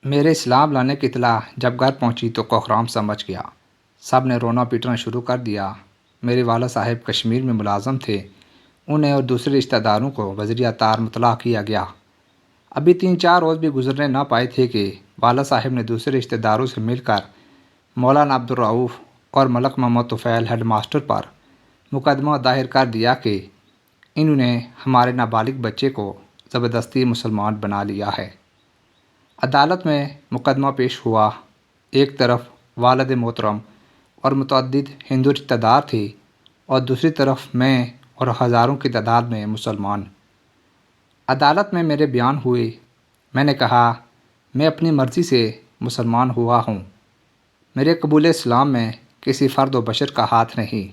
میرے اسلام لانے کی اطلاع جب گھر پہنچی تو کوکرام سمجھ گیا۔ سب نے رونا پیٹنا شروع کر دیا۔ میرے والد صاحب کشمیر میں ملازم تھے۔ انہیں اور دوسرے رشتہ داروں کو بذریعہ تار مطلع کیا گیا۔ ابھی 3-4 روز بھی گزرنے نہ پائے تھے کہ والد صاحب نے دوسرے رشتہ داروں سے مل کر مولانا عبدالرؤف اور ملک محمد طفیل ہیڈ ماسٹر پر مقدمہ دائر کر دیا کہ انہوں نے ہمارے نابالغ بچے کو زبردستی مسلمان بنا لیا ہے۔ عدالت میں مقدمہ پیش ہوا۔ ایک طرف والد محترم اور متعدد ہندو رشتہ دار تھے اور دوسری طرف میں اور ہزاروں کی تعداد میں مسلمان۔ عدالت میں میرے بیان ہوئے۔ میں نے کہا میں اپنی مرضی سے مسلمان ہوا ہوں۔ میرے قبول اسلام میں کسی فرد و بشر کا ہاتھ نہیں۔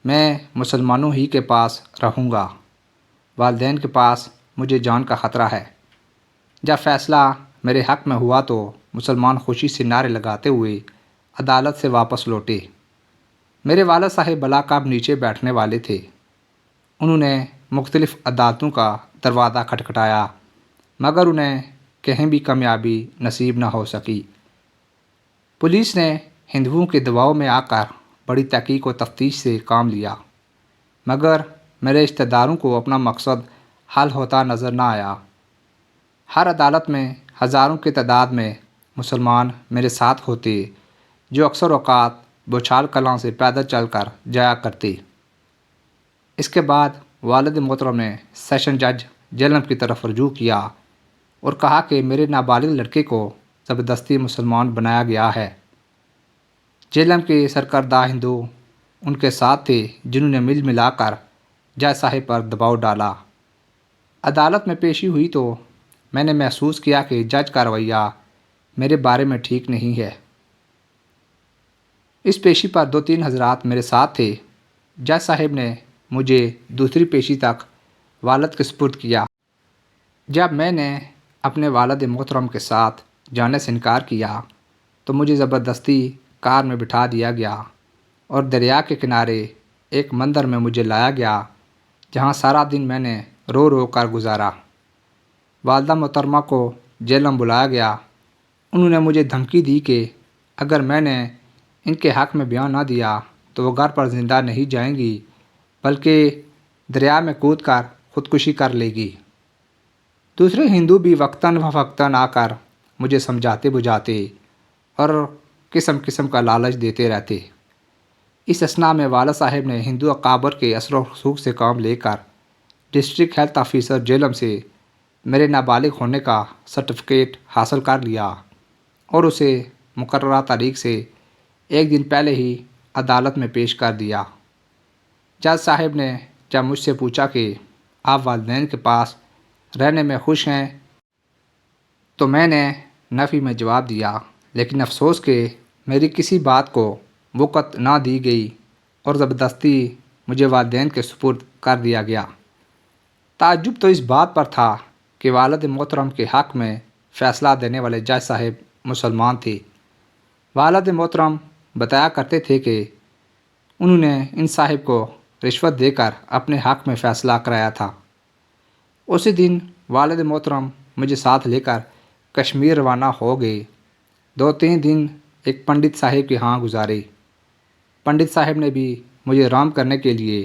میں مسلمانوں ہی کے پاس رہوں گا۔ والدین کے پاس مجھے جان کا خطرہ ہے۔ جب فیصلہ میرے حق میں ہوا تو مسلمان خوشی سے نعرے لگاتے ہوئے عدالت سے واپس لوٹے۔ میرے والد صاحب بلاکب نیچے بیٹھنے والے تھے۔ انہوں نے مختلف عدالتوں کا دروازہ کھٹکھٹایا مگر انہیں کہیں بھی کامیابی نصیب نہ ہو سکی۔ پولیس نے ہندوؤں کے دباؤ میں آ کر بڑی تحقیق و تفتیش سے کام لیا مگر میرے رشتہ داروں کو اپنا مقصد حل ہوتا نظر نہ آیا۔ ہر عدالت میں ہزاروں کی تعداد میں مسلمان میرے ساتھ ہوتے جو اکثر اوقات بوچھال کلاں سے پیدل چل کر جایا کرتے۔ اس کے بعد والد محترم نے سیشن جج جہلم کی طرف رجوع کیا اور کہا کہ میرے نابالغ لڑکے کو زبردستی مسلمان بنایا گیا ہے۔ جہلم کے سرکردہ ہندو ان کے ساتھ تھے جنہوں نے مل ملا کر جج صاحب پر دباؤ ڈالا۔ عدالت میں پیشی ہوئی تو میں نے محسوس کیا کہ جج کا رویہ میرے بارے میں ٹھیک نہیں ہے۔ اس پیشی پر 2-3 حضرات میرے ساتھ تھے۔ جج صاحب نے مجھے دوسری پیشی تک والد کے سپرد کیا۔ جب میں نے اپنے والد محترم کے ساتھ جانے سے انکار کیا تو مجھے زبردستی کار میں بٹھا دیا گیا اور دریا کے کنارے ایک مندر میں مجھے لایا گیا جہاں سارا دن میں نے رو رو کر گزارا۔ والدہ محترمہ کو جہلم بلایا گیا۔ انہوں نے مجھے دھمکی دی کہ اگر میں نے ان کے حق میں بیان نہ دیا تو وہ گھر پر زندہ نہیں جائیں گی بلکہ دریا میں کود کر خودکشی کر لے گی۔ دوسرے ہندو بھی وقتاً فوقتاً آ کر مجھے سمجھاتے بجھاتے اور قسم قسم کا لالچ دیتے رہتے۔ اس اثناء میں والد صاحب نے ہندو اکابر کے اثر و رسوخ سے کام لے کر ڈسٹرکٹ ہیلتھ آفیسر جہلم سے میرے نابالغ ہونے کا سرٹیفکیٹ حاصل کر لیا اور اسے مقررہ تاریخ سے 1 دن پہلے ہی عدالت میں پیش کر دیا۔ جج صاحب نے جب مجھ سے پوچھا کہ آپ والدین کے پاس رہنے میں خوش ہیں تو میں نے نفی میں جواب دیا، لیکن افسوس کہ میری کسی بات کو وقت نہ دی گئی اور زبردستی مجھے والدین کے سپرد کر دیا گیا۔ تعجب تو اس بات پر تھا کہ والد محترم کے حق میں فیصلہ دینے والے جج صاحب مسلمان تھے۔ والد محترم بتایا کرتے تھے کہ انہوں نے ان صاحب کو رشوت دے کر اپنے حق میں فیصلہ کرایا تھا۔ اسی دن والد محترم مجھے ساتھ لے کر کشمیر روانہ ہو گئے۔ 2-3 دن ایک پنڈت صاحب کے ہاں گزارے۔ پنڈت صاحب نے بھی مجھے رام کرنے کے لیے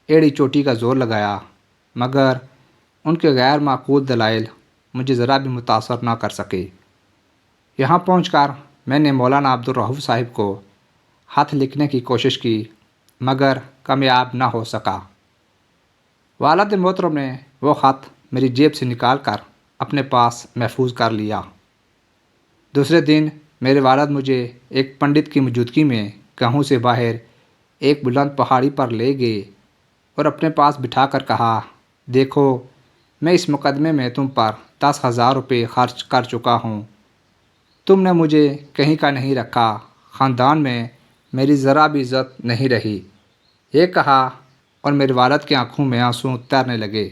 ایڑی چوٹی کا زور لگایا مگر ان کے غیر معقول دلائل مجھے ذرا بھی متاثر نہ کر سکے۔ یہاں پہنچ کر میں نے مولانا عبدالرؤف صاحب کو خط لکھنے کی کوشش کی مگر کامیاب نہ ہو سکا۔ والد محترم نے وہ خط میری جیب سے نکال کر اپنے پاس محفوظ کر لیا۔ دوسرے دن میرے والد مجھے ایک پنڈت کی موجودگی میں گاؤں سے باہر ایک بلند پہاڑی پر لے گئے اور اپنے پاس بٹھا کر کہا، دیکھو میں اس مقدمے میں تم پر 10,000 روپے خرچ کر چکا ہوں۔ تم نے مجھے کہیں کا نہیں رکھا، خاندان میں میری ذرا بھی عزت نہیں رہی۔ یہ کہا اور میرے والد کی آنکھوں میں آنسو تیرنے لگے۔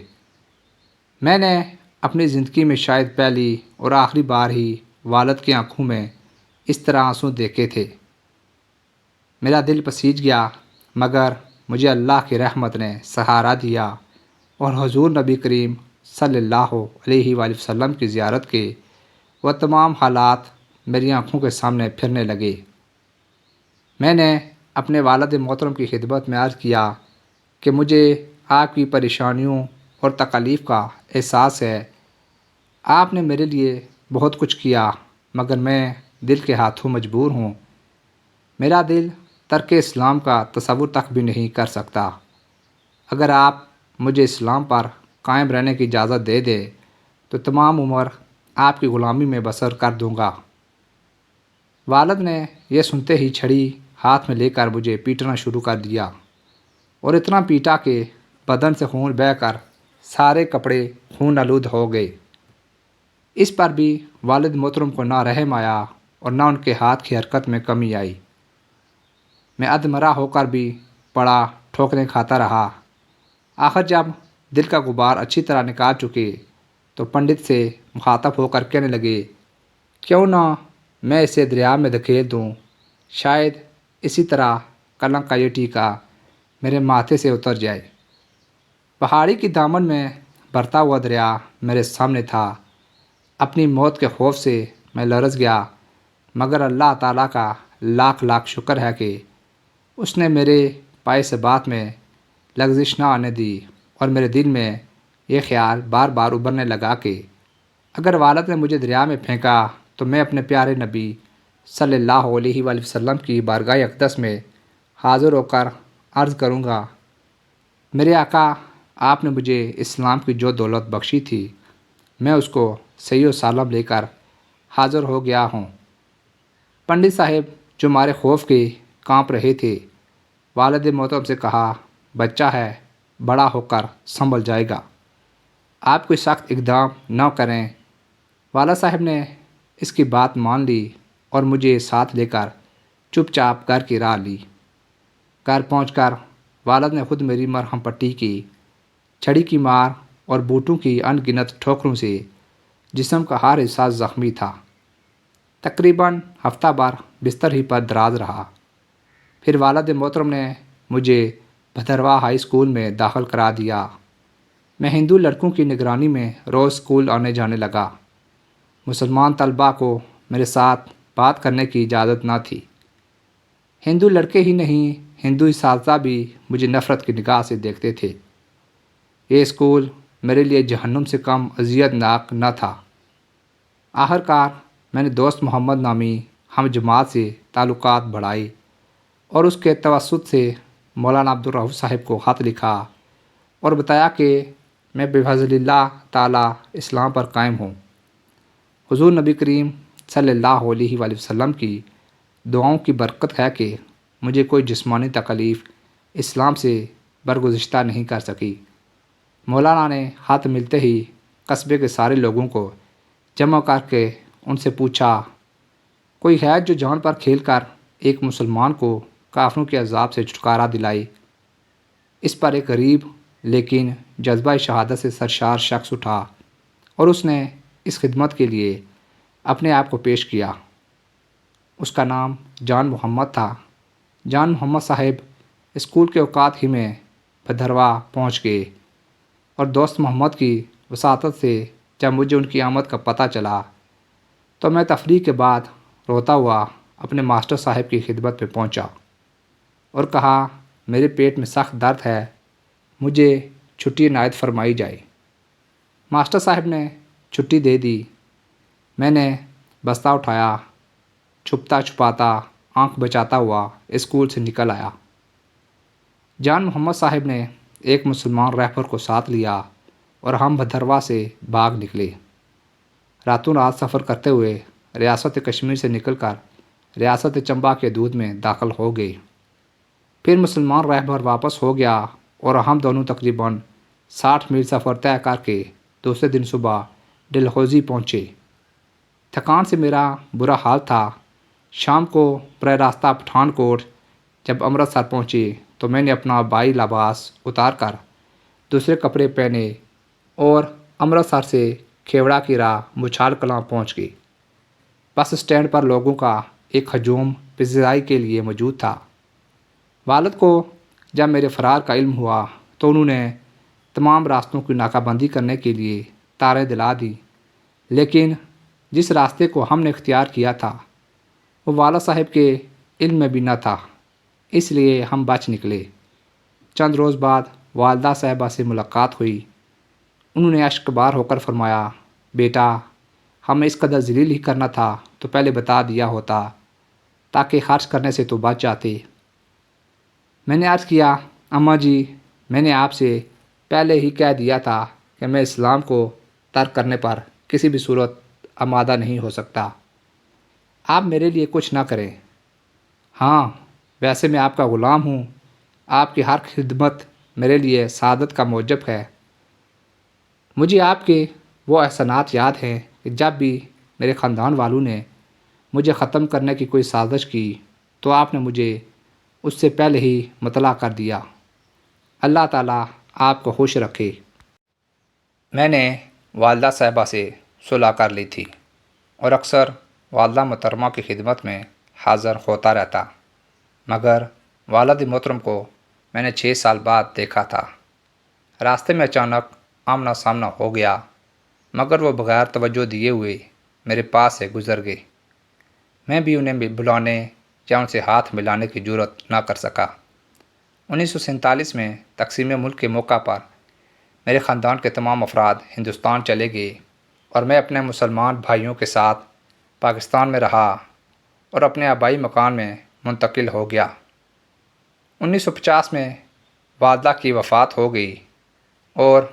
میں نے اپنی زندگی میں شاید پہلی اور آخری بار ہی والد کی آنکھوں میں اس طرح آنسو دیکھے تھے۔ میرا دل پسیج گیا مگر مجھے اللہ کی رحمت نے سہارا دیا اور حضور نبی کریم صلی اللہ علیہ وآلہ وسلم کی زیارت کے وہ تمام حالات میری آنکھوں کے سامنے پھرنے لگے۔ میں نے اپنے والد محترم کی خدمت میں عرض کیا کہ مجھے آپ کی پریشانیوں اور تکالیف کا احساس ہے۔ آپ نے میرے لیے بہت کچھ کیا، مگر میں دل کے ہاتھوں مجبور ہوں۔ میرا دل ترک اسلام کا تصور تک بھی نہیں کر سکتا۔ اگر آپ مجھے اسلام پر قائم رہنے کی اجازت دے دیں تو تمام عمر آپ کی غلامی میں بسر کر دوں گا۔ والد نے یہ سنتے ہی چھڑی ہاتھ میں لے کر مجھے پیٹنا شروع کر دیا، اور اتنا پیٹا کہ بدن سے خون بہہ کر سارے کپڑے خون آلود ہو گئے۔ اس پر بھی والد محترم کو نہ رحم آیا اور نہ ان کے ہاتھ کی حرکت میں کمی آئی۔ میں ادمرہ ہو کر بھی پڑا ٹھوکریں کھاتا رہا۔ آخر جب دل کا غبار اچھی طرح نکال چکے تو پنڈت سے مخاطب ہو کر کہنے لگے، کیوں نہ میں اسے دریا میں دھکیل دوں، شاید اسی طرح کلنک کا یہ ٹیکا میرے ماتھے سے اتر جائے۔ پہاڑی کی دامن میں بہتا ہوا دریا میرے سامنے تھا۔ اپنی موت کے خوف سے میں لرز گیا، مگر اللہ تعالیٰ کا لاکھ لاکھ شکر ہے کہ اس نے میرے پائے ثبات میں لغزش نہ آنے دی، اور میرے دل میں یہ خیال بار بار ابھرنے لگا کہ اگر والد نے مجھے دریا میں پھینکا تو میں اپنے پیارے نبی صلی اللہ علیہ وآلہ وسلم کی بارگاہ اقدس میں حاضر ہو کر عرض کروں گا، میرے آقا، آپ نے مجھے اسلام کی جو دولت بخشی تھی میں اس کو صحیح و سالم لے کر حاضر ہو گیا ہوں۔ پنڈت صاحب جو ہمارے خوف کے کانپ رہے تھے، والد محترم سے کہا، بچہ ہے، بڑا ہو کر سنبھل جائے گا، آپ کوئی سخت اقدام نہ کریں۔ والد صاحب نے اس کی بات مان لی اور مجھے ساتھ لے کر چپ چاپ گھر کی راہ لی۔ گھر پہنچ کر والد نے خود میری مرہم پٹی کی۔ چھڑی کی مار اور بوٹوں کی ان گنت ٹھوکروں سے جسم کا ہر حصہ زخمی تھا۔ تقریباً ہفتہ بھر بستر ہی پر دراز رہا۔ پھر والد محترم نے مجھے بھدرواہ ہائی اسکول میں داخل کرا دیا۔ میں ہندو لڑکوں کی نگرانی میں روز اسکول آنے جانے لگا۔ مسلمان طلباء کو میرے ساتھ بات کرنے کی اجازت نہ تھی۔ ہندو لڑکے ہی نہیں، ہندو اساتذہ بھی مجھے نفرت کی نگاہ سے دیکھتے تھے۔ یہ اسکول میرے لیے جہنم سے کم اذیت ناک نہ تھا۔ آخر کار میں نے دوست محمد نامی ہم جماعت سے تعلقات بڑھائے اور اس کے توسط سے مولانا عبدالرؤف صاحب کو خط لکھا اور بتایا کہ میں بفضل اللہ تعالیٰ اسلام پر قائم ہوں۔ حضور نبی کریم صلی اللہ علیہ وآلہ وسلم کی دعاؤں کی برکت ہے کہ مجھے کوئی جسمانی تکلیف اسلام سے برگزشتہ نہیں کر سکی۔ مولانا نے خط ملتے ہی قصبے کے سارے لوگوں کو جمع کر کے ان سے پوچھا، کوئی ہے جو جان پر کھیل کر ایک مسلمان کو کافروں کے عذاب سے چھٹکارا دلائے؟ اس پر ایک غریب لیکن جذبہ شہادت سے سرشار شخص اٹھا اور اس نے اس خدمت کے لیے اپنے آپ کو پیش کیا۔ اس کا نام جان محمد تھا۔ جان محمد صاحب اسکول کے اوقات ہی میں بھدرواہ پہنچ گئے، اور دوست محمد کی وساطت سے جب مجھے ان کی آمد کا پتہ چلا تو میں تفریح کے بعد روتا ہوا اپنے ماسٹر صاحب کی خدمت میں پہنچا اور کہا، میرے پیٹ میں سخت درد ہے، مجھے چھٹی عنایت فرمائی جائے۔ ماسٹر صاحب نے چھٹی دے دی۔ میں نے بستہ اٹھایا، چھپتا چھپاتا آنکھ بچاتا ہوا اسکول سے نکل آیا۔ جان محمد صاحب نے ایک مسلمان رہبر کو ساتھ لیا اور ہم بھدرواہ سے بھاگ نکلے۔ راتوں رات سفر کرتے ہوئے ریاست کشمیر سے نکل کر ریاست چمبا کے دودھ میں داخل ہو گئے۔ پھر مسلمان رہبر واپس ہو گیا اور ہم دونوں تقریباً 60 میل سفر طے کر کے دوسرے دن صبح ڈلہوزی پہنچے۔ تھکان سے میرا برا حال تھا۔ شام کو براہ راستہ پٹھان کوٹ جب امرتسر پہنچے تو میں نے اپنا آبائی لباس اتار کر دوسرے کپڑے پہنے اور امرتسر سے کھیوڑا کی راہ بچھال کلاں پہنچ گئی۔ بس اسٹینڈ پر لوگوں کا ایک ہجوم پذیرائی کے لیے موجود تھا۔ والد کو جب میرے فرار کا علم ہوا تو انہوں نے تمام راستوں کی ناکہ بندی کرنے کے لیے تاریں دلا دی، لیکن جس راستے کو ہم نے اختیار کیا تھا وہ والد صاحب کے علم میں بھی نہ تھا، اس لیے ہم بچ نکلے۔ چند روز بعد والدہ صاحبہ سے ملاقات ہوئی۔ انہوں نے اشک بار ہو کر فرمایا، بیٹا ہمیں اس قدر ذلیل ہی کرنا تھا تو پہلے بتا دیا ہوتا تاکہ خرچ کرنے سے تو بچ جاتے۔ میں نے عرض کیا، اماں جی میں نے آپ سے پہلے ہی کہہ دیا تھا کہ میں اسلام کو ترک کرنے پر کسی بھی صورت آمادہ نہیں ہو سکتا۔ آپ میرے لیے کچھ نہ کریں۔ ہاں ویسے میں آپ کا غلام ہوں، آپ کی ہر خدمت میرے لیے سعادت کا موجب ہے۔ مجھے آپ کے وہ احسانات یاد ہیں کہ جب بھی میرے خاندان والوں نے مجھے ختم کرنے کی کوئی سازش کی تو آپ نے مجھے اس سے پہلے ہی مطلع کر دیا۔ اللہ تعالیٰ آپ کو خوش رکھے۔ میں نے والدہ صاحبہ سے صلح کر لی تھی اور اکثر والدہ محترمہ کی خدمت میں حاضر ہوتا رہتا، مگر والد محترم کو میں نے 6 سال بعد دیکھا تھا۔ راستے میں اچانک آمنا سامنا ہو گیا، مگر وہ بغیر توجہ دیے ہوئے میرے پاس سے گزر گئے۔ میں بھی انہیں بلانے یا ان سے ہاتھ ملانے کی جرات نہ کر سکا۔ 1947 میں تقسیم ملک کے موقع پر میرے خاندان کے تمام افراد ہندوستان چلے گئے اور میں اپنے مسلمان بھائیوں کے ساتھ پاکستان میں رہا اور اپنے آبائی مکان میں منتقل ہو گیا۔ 1950 میں والدہ کی وفات ہو گئی اور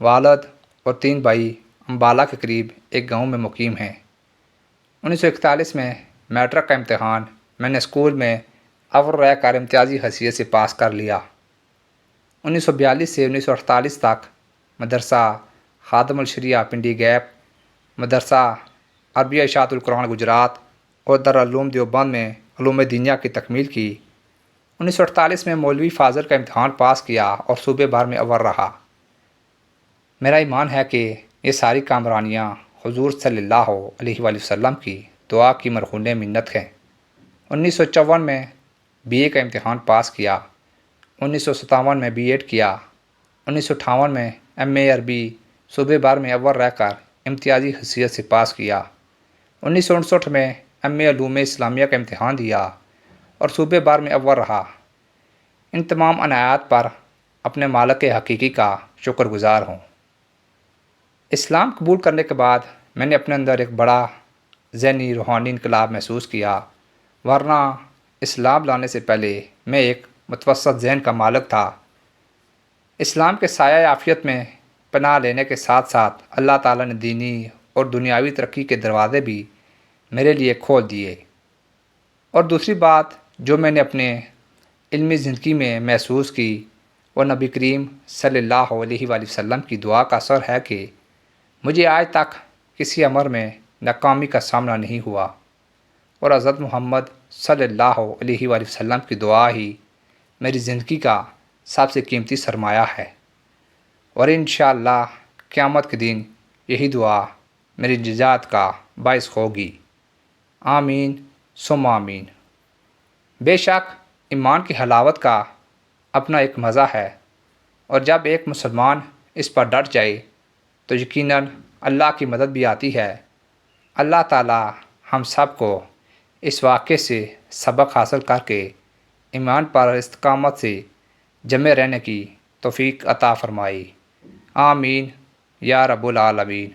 والد اور 3 بھائی امبالہ کے قریب ایک گاؤں میں مقیم ہیں۔ 1941 میں میٹرک کا امتحان میں نے اسکول میں اول رہ کر امتیازی حیثیت سے پاس کر لیا۔ 1942 سے 1948 تک مدرسہ خادم الشریعہ پنڈی گیپ، مدرسہ عربیہ اشاعت القرآن گجرات اور دارالعلوم دیوبند میں علوم دینیہ کی تکمیل کی۔ 1948 میں مولوی فاضل کا امتحان پاس کیا اور صوبے بھر میں اول رہا۔ میرا ایمان ہے کہ یہ ساری کامرانیاں حضور صلی اللہ علیہ وآلہ وسلم کی دعا کی مرہون منت ہیں۔ 1954 میں BA کا امتحان پاس کیا، 1957 میں B.Ed کیا، 1958 میں MA عربی صوبے بھر میں اول رہ کر امتیازی حیثیت سے پاس کیا، 1959 میں MA علوم اسلامیہ کا امتحان دیا اور صوبے بھر میں اول رہا۔ ان تمام عنایات پر اپنے مالک حقیقی کا شکر گزار ہوں۔ اسلام قبول کرنے کے بعد میں نے اپنے اندر ایک بڑا ذہنی روحانی انقلاب محسوس کیا، ورنہ اسلام لانے سے پہلے میں ایک متوسط ذہن کا مالک تھا۔ اسلام کے سایہ عافیت میں پناہ لینے کے ساتھ ساتھ اللہ تعالیٰ نے دینی اور دنیاوی ترقی کے دروازے بھی میرے لیے کھول دیے۔ اور دوسری بات جو میں نے اپنے علمی زندگی میں محسوس کی وہ نبی کریم صلی اللہ علیہ وآلہ وسلم کی دعا کا اثر ہے کہ مجھے آج تک کسی امر میں ناکامی کا سامنا نہیں ہوا، اور حضرت محمد صلی اللہ علیہ وآلہ وسلم کی دعا ہی میری زندگی کا سب سے قیمتی سرمایہ ہے، اور انشاءاللہ قیامت کے دن یہی دعا میری نجات کا باعث ہوگی۔ آمین ثم آمین۔ بے شک ایمان کی حلاوت کا اپنا ایک مزہ ہے، اور جب ایک مسلمان اس پر ڈٹ جائے تو یقیناً اللہ کی مدد بھی آتی ہے۔ اللہ تعالی ہم سب کو اس واقعے سے سبق حاصل کر کے ایمان پر استقامت سے جمے رہنے کی توفیق عطا فرمائے۔ آمین یا رب العالمین۔